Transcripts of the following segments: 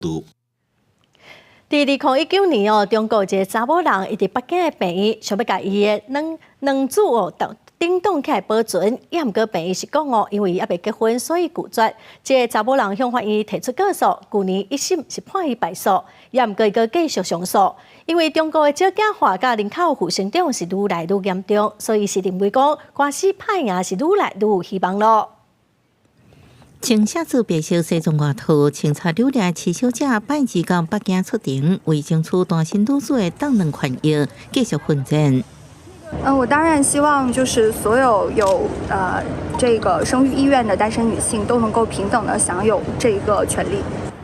度。在2019年哦，中国一个查某人伊伫北京的病院，想要甲伊的两子哦顶动起来保存，也毋过病院是讲哦，因为伊还未结婚，所以拒绝。这个查某人向法院提出告诉，去年1审是判伊败诉，也毋过伊个继续上诉。因为中国的少子化甲人口负成长是愈来愈严重，所以是认为讲官司判赢是愈来愈有希望咯。清写字白小西装外套，清查流量持小者拜二到北京出庭，为争取单身女子的当人权益继续奋战。我当然希望就是所有有这个生育意愿的单身女性都能够平等的享有这个权利。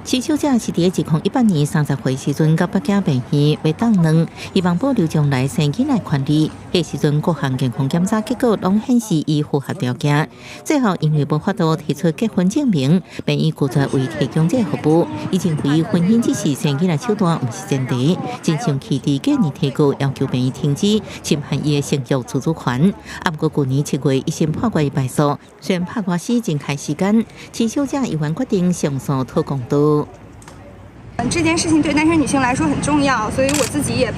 持小者是伫2018年30岁时阵到北京病院为当人，希望保留将来生囡仔权利。迄时阵各项健康检查结果拢显示伊符合条件，最后因为无法度提出结婚证明，便以拒绝为提供这服务。伊认为婚姻只是生囡仔手段，毋是前提。真生气伫隔年提告要求病院停止，侵犯伊的生育自主权。啊，不过去年7月，一审判决伊败诉，虽然判官司正开时间，持小者依然决定上诉讨公道。这件事情对单身女性来说很重要，所以我自己也，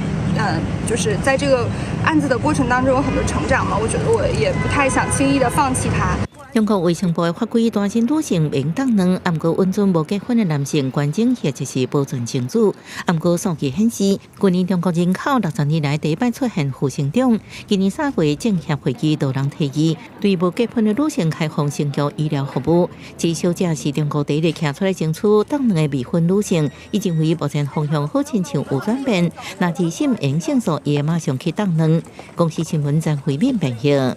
就是在这个案子的过程当中有很多成长嘛，我觉得我也不太想轻易的放弃它。中国卫生部的法规，单身女性免当人，啊，毋过允准无结婚的男性关证或者是保存证书。啊，毋过数据显示，去年中国人口60年来第一摆出现负成长。今年3月，政协会议多人提议，对无结婚的女性开放生育医疗服务。至少这是中国第一个站出来争取当人的未婚女性。伊认为目前方向好亲像有转变，若2审赢胜诉，伊会马上去当人。公司新闻将回面变形。